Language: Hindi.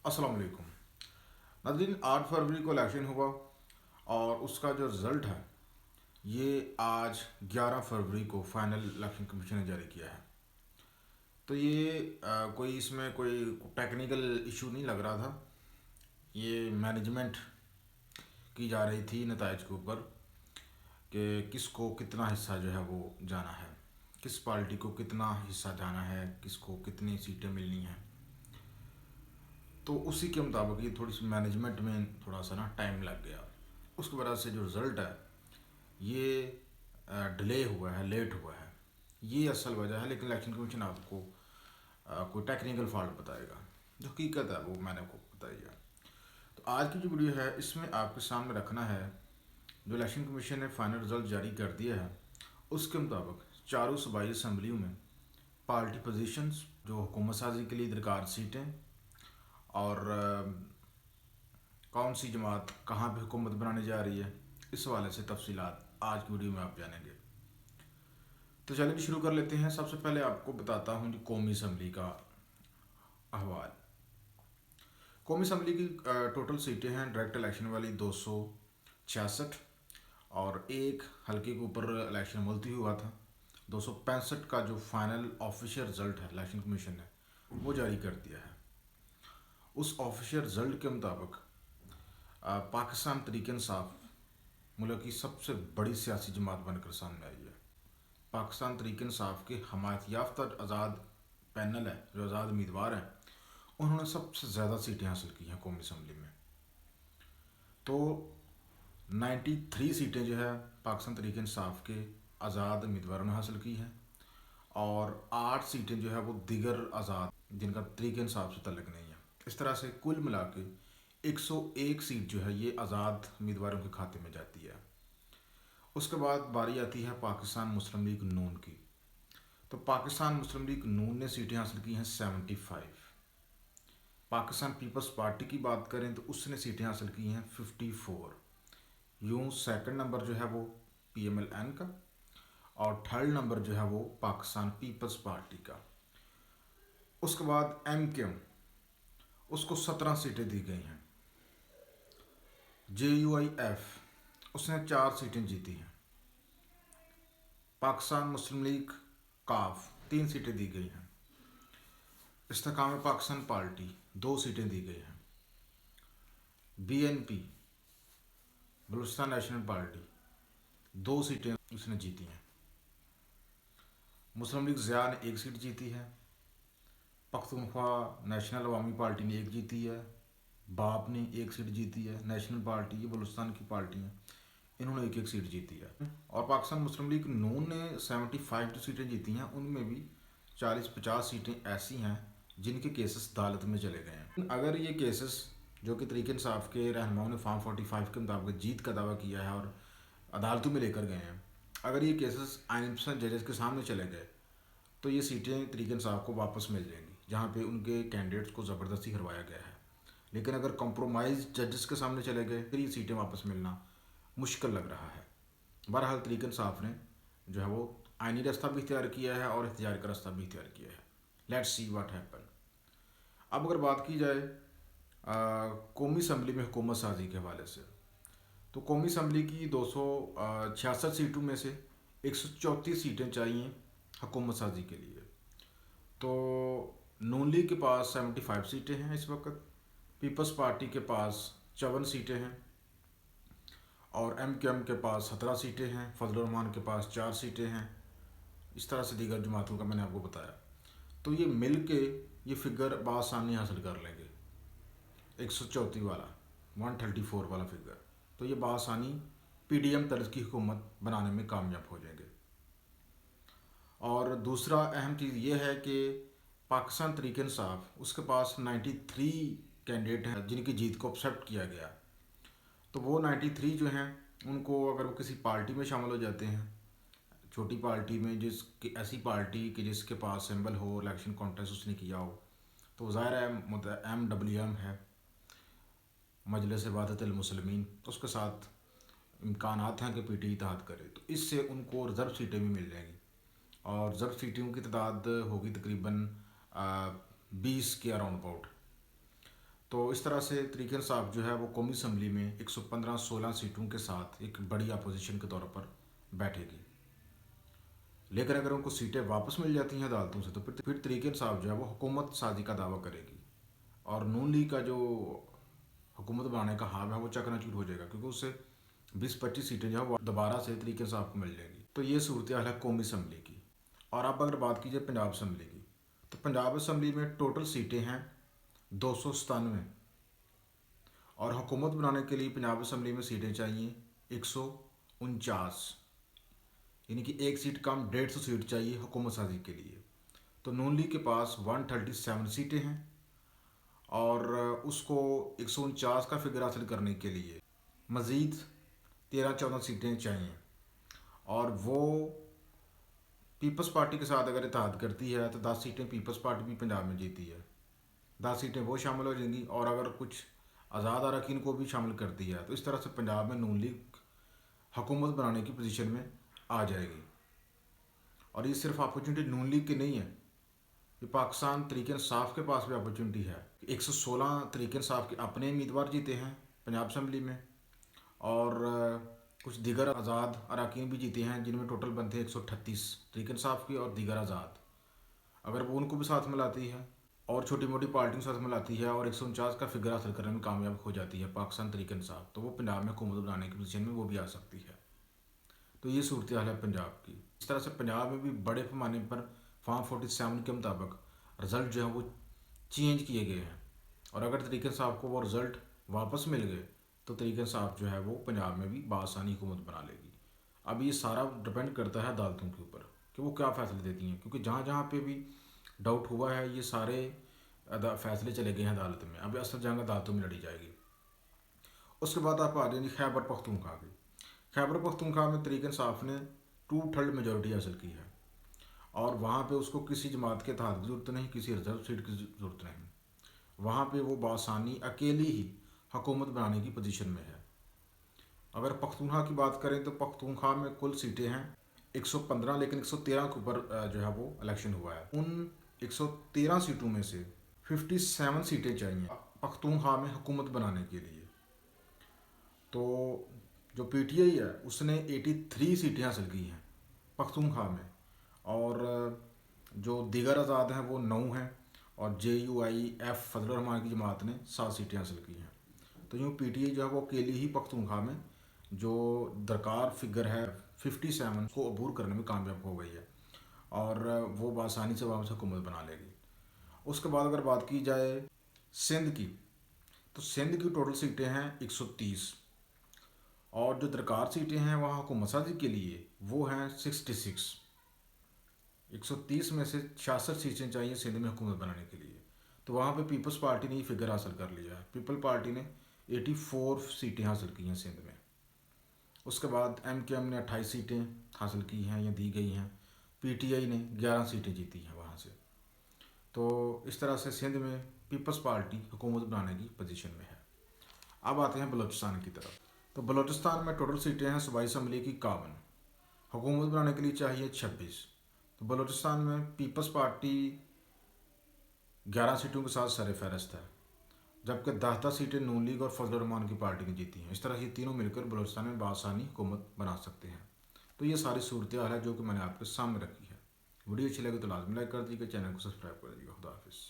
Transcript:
अस्सलाम वालेकुम नाज़रीन। 8 फरवरी को इलेक्शन हुआ और उसका जो रिज़ल्ट है ये आज 11 फरवरी को फाइनल इलेक्शन कमीशन ने जारी किया है। तो ये कोई इसमें कोई टेक्निकल इशू नहीं लग रहा था। ये मैनेजमेंट की जा रही थी नताइज के ऊपर कि किसको कितना हिस्सा जो है वो जाना है, किस पार्टी को कितना हिस्सा जाना है, किसको कितनी सीटें मिलनी हैं। तो उसी के मुताबिक ये थोड़ी सी मैनेजमेंट में थोड़ा सा ना टाइम लग गया। उसकी वजह से जो रिज़ल्ट है ये डिले हुआ है, लेट हुआ है। ये असल वजह है, लेकिन इलेक्शन कमीशन आपको कोई टेक्निकल फॉल्ट बताएगा। जो हकीकत है वो मैंने आपको बताई है। तो आज की जो वीडियो है इसमें आपके सामने रखना है जो इलेक्शन कमीशन ने फाइनल रिजल्ट जारी कर दिया है उसके मुताबिक चारों सूबाई असम्बलियों में पार्टी पोजीशंस, जो हुकूमत साजी के लिए दरकार सीटें और कौन सी जमात कहाँ पे हुकूमत बनाने जा रही है, इस हवाले से तफसीलात आज की वीडियो में आप जानेंगे। तो चलिए शुरू कर लेते हैं। सबसे पहले आपको बताता हूँ कि कौमी असम्बली का अहवाल। कौमी असम्बली की टोटल सीटें हैं डायरेक्ट इलेक्शन वाली 266 और एक हल्के के ऊपर इलेक्शन मुलतवी हुआ था। 265 का जो फाइनल ऑफिशियल रिजल्ट है इलेक्शन कमीशन ने वो जारी कर दिया है। उस ऑफिशियल रिजल्ट के मुताबिक पाकिस्तान तहरीक इंसाफ मुल्क की सबसे बड़ी सियासी जमात बनकर सामने आई है। पाकिस्तान तहरीक इंसाफ के हमायत याफ्ता आज़ाद पैनल है, जो आज़ाद उम्मीदवार हैं, उन्होंने सबसे ज़्यादा सीटें हासिल की हैं कौमी असम्बली में। तो 93 सीटें जो है पाकिस्तान तहरीक इंसाफ के आज़ाद उम्मीदवारों ने हासिल की हैं और 8 सीटें जो है वो दिगर आज़ाद जिनका तहरीक इंसाफ से तल्लुक़ नहीं है। इस तरह से कुल मिला के 101 सीट जो है ये आज़ाद उम्मीदवारों के खाते में जाती है। उसके बाद बारी आती है पाकिस्तान मुस्लिम लीग नून की। तो पाकिस्तान मुस्लिम लीग नून ने सीटें हासिल की हैं 75। पाकिस्तान पीपल्स पार्टी की बात करें तो उसने सीटें हासिल की हैं 54। यूँ सेकंड नंबर जो है वो PMLN का और थर्ड नंबर जो है वो पाकिस्तान पीपल्स पार्टी का। उसके बाद MKM, उसको 17 सीटें दी गई हैं। JUIF उसने 4 सीटें जीती हैं। पाकिस्तान मुस्लिम लीग काफ 3 सीटें दी गई हैं। इस्तेकाम पाकिस्तान पार्टी 2 सीटें दी गई हैं। BNP बलूचिस्तान नेशनल पार्टी 2 सीटें उसने जीती हैं। मुस्लिम लीग ज़िया ने 1 सीट जीती है। पख्तूनख्वा नेशनल अवामी पार्टी ने 1 जीती है। बाप ने 1 सीट जीती है। नेशनल पार्टी, ये बलूचिस्तान की पार्टी हैं, इन्होंने 1-1 सीट जीती है। और पाकिस्तान मुस्लिम लीग नून ने 75 जो सीटें जीती हैं उनमें भी 40-50 सीटें ऐसी हैं जिनके केसेस अदालत में चले गए हैं। अगर ये केसेस जो कि तहरीक इंसाफ के रहनुमाओं ने फॉर्म 45 के मुताबिक जीत का दावा किया है और अदालतों में लेकर गए हैं, अगर ये केसेस आइन पसंद जजेस के सामने चले गए तो ये सीटें तहरीक इंसाफ को वापस मिल जाएंगी जहाँ पे उनके कैंडिडेट्स को ज़बरदस्ती हरवाया गया है। लेकिन अगर कॉम्प्रोमाइज़ जजेस के सामने चले गए फिर ये सीटें वापस मिलना मुश्किल लग रहा है। बहरहाल तहरीक इंसाफ ने जो है वो आइनी रास्ता भी इख्तियार किया है और एहतियार का रास्ता भी इख्तियार किया है। Let's see what happen. अब अगर बात की जाए कौमी असम्बली में हुकूमत साजी के हवाले से, तो कौमी असम्बली की 266 सीटों में से 134 सीटें चाहिए हुकूमत साजी के लिए। तो नून लीग के पास 75 सीटें हैं इस वक्त, पीपल्स पार्टी के पास 54 सीटें हैं और MKM के पास 17 सीटें हैं, फजल रहमान के पास 4 सीटें हैं। इस तरह से दीगर जमातों का मैंने आपको बताया। तो ये मिल के ये फिगर बआसानी हासिल कर लेंगे 134 वाला, 134 वाला फिगर। तो ये बआसानी PDM तर्ज की हुकूमत बनाने में कामयाब हो जाएंगे। और दूसरा अहम चीज़ ये है कि पाकिस्तान तहरीक इंसाफ उसके पास 93 कैंडिडेट हैं जिनकी जीत को एक्सेप्ट किया गया। तो वो 93 जो हैं उनको अगर वो किसी पार्टी में शामिल हो जाते हैं, छोटी पार्टी में, जिसकी ऐसी पार्टी कि जिसके पास सिंबल हो, इलेक्शन कॉन्टेस्ट उसने किया हो, तो ज़ाहिर है MWM है, मजलिस वहदतुल मुस्लिमीन, तो उसके साथ इम्कानात हैं कि PTI इत्तेहाद करे। तो इससे उनको रिज़र्व सीटें भी मिल जाएंगी और रिज़र्व सीटों की तादाद होगी तकरीबन 20 के अराउंड अबाउट। तो इस तरह से तरीके इंसाफ जो है वो कौमी असम्बली में 115-16 सीटों के साथ एक बड़ी अपोजिशन के तौर पर बैठेगी। लेकिन अगर उनको सीटें वापस मिल जाती हैं अदालतों से तो फिर तरीके इंसाफ जो है वो हुकूमत साजी का दावा करेगी और नून लीग का जो हुकूमत बनाने का हाव है वो चकनाचूर हो जाएगा, क्योंकि उससे 20-25 सीटें जो है वो दोबारा से तरीके इंसाफ को मिल जाएंगी। तो ये सूरत हाल है कौमी असम्बली की। और अब अगर बात कीजिए पंजाब असम्बली की, तो पंजाब असम्बली में टोटल सीटें हैं 297 और हुकूमत बनाने के लिए पंजाब असम्बली में सीटें चाहिए 149, यानी कि एक सीट कम 150 सीट चाहिए हुकूमत साजी के लिए। तो नून लीग के पास 137 सीटें हैं और उसको 149 का फिगर हासिल करने के लिए मज़ीद 13-14 सीटें चाहिए। और वो पीपल्स पार्टी के साथ अगर इत्तेहाद करती है तो 10 सीटें पीपल्स पार्टी भी पंजाब में जीती है, 10 सीटें वो शामिल हो जाएंगी। और अगर कुछ आज़ाद अरकान को भी शामिल करती है तो इस तरह से पंजाब में नून लीग हुकूमत बनाने की पोजीशन में आ जाएगी। और ये सिर्फ अपॉर्चुनिटी नून लीग की नहीं है, ये पाकिस्तान तरीके इंसाफ के पास भी अपॉर्चुनिटी है। 116 तरीके इंसाफ के अपने उम्मीदवार जीते हैं पंजाब असम्बली में और कुछ दीगर आज़ाद अरकान भी जीते हैं, जिनमें टोटल बनते हैं 138 तरीके इंसाफ की और दीगर आज़ाद। अगर वो उनको भी साथ मिलाती है और छोटी मोटी पार्टियों के साथ मिलाती है और 149 का फिगर हासिल करने में कामयाब हो जाती है पाकिस्तान तरीके इंसाफ, तो वो पंजाब में हुकूमत बनाने की पोजीशन में वो भी आ सकती है। तो ये सूरत हाल है पंजाब की। इस तरह से पंजाब में भी बड़े पैमाने पर फॉर्म 47 के मुताबिक रिज़ल्ट जो है वो चेंज किए गए हैं और अगर तरीके इंसाफ को वो रिज़ल्ट वापस मिल गए तो तरीके इंसाफ जो है वो पंजाब में भी बासानी हुकूमत बना लेगी। अब ये सारा डिपेंड करता है अदालतों के ऊपर कि वो क्या फ़ैसले देती हैं, क्योंकि जहाँ जहाँ पे भी डाउट हुआ है ये सारे फैसले चले गए हैं अदालत में। अब असल जंग अदालतों में लड़ी जाएगी। उसके बाद आप आ जाएंगे खैबर पख्तूनख्वा की। खैबर पख्तूनख्वा में तरीके इंसाफ ने 2/3 मेजोरिटी हासिल की है और वहाँ पे उसको किसी जमात के इत्तेहाद की ज़रूरत नहीं, किसी रिजर्व सीट की ज़रूरत नहीं। वहाँ पे वो बासानी अकेली ही हुकूमत बनाने की पोजीशन में है। अगर पख्तूनख्वा की बात करें तो पख्तूनख्वा में कुल सीटें हैं 115, लेकिन 113 के ऊपर जो है वो इलेक्शन हुआ है। उन 113 सीटों में से 57 सीटें चाहिए पख्तूनख्वा में हुकूमत बनाने के लिए। तो जो पीटीआई है उसने 83 सीटें हासिल की हैं पख्तूनख्वा में और जो दीगर आज़ाद हैं वो 9 हैं और JUIF फजल रहमान की जमात ने 7 सीटें हासिल की हैं। तो यूँ पीटीआई जो है वो अकेली ही पख्तूनख्वा में जो दरकार फिगर है 57 को अबूर करने में कामयाब हो गई है और वो बासानी से वापस हुकूमत बना लेगी। उसके बाद अगर बात की जाए सिंध की, तो सिंध की टोटल सीटें हैं 130 और जो दरकार सीटें हैं वहाँ हुकूमत साजी के लिए वो हैं 66। 130 में से 66 सीटें चाहिए सिंध में हुकूमत बनाने के लिए। तो वहाँ पे पीपल्स पार्टी ने ये फिगर हासिल कर लिया है। पीपल पार्टी ने 84 सीटें हासिल की हैं सिंध में। उसके बाद MKM ने 28 सीटें हासिल की हैं या दी गई हैं। PTI ने 11 सीटें जीती हैं वहाँ से। तो इस तरह से सिंध में पीपल्स पार्टी हुकूमत बनाने की पोजीशन में है। अब आते हैं बलूचिस्तान की तरफ। तो बलूचिस्तान में टोटल सीटें हैं सूबाई असम्बली की 51, हुकूमत बनाने के लिए चाहिए 26। तो बलूचिस्तान में पीपल्स पार्टी 11 सीटों के साथ सर फहरस्त है, जबकि 10 सीटें नून लीग और फजल रहमान की पार्टी ने जीती हैं। इस तरह ये तीनों मिलकर बलूचिस्तान में बासानी हुकूमत बना सकते हैं। तो ये सारी सूरत हाल है जो कि मैंने आपके सामने रखी है। वीडियो अच्छी लगी तो लाजमी लाइक कर दीजिएगा, चैनल को सब्सक्राइब कर दीजिएगा। खुदा हाफिज़।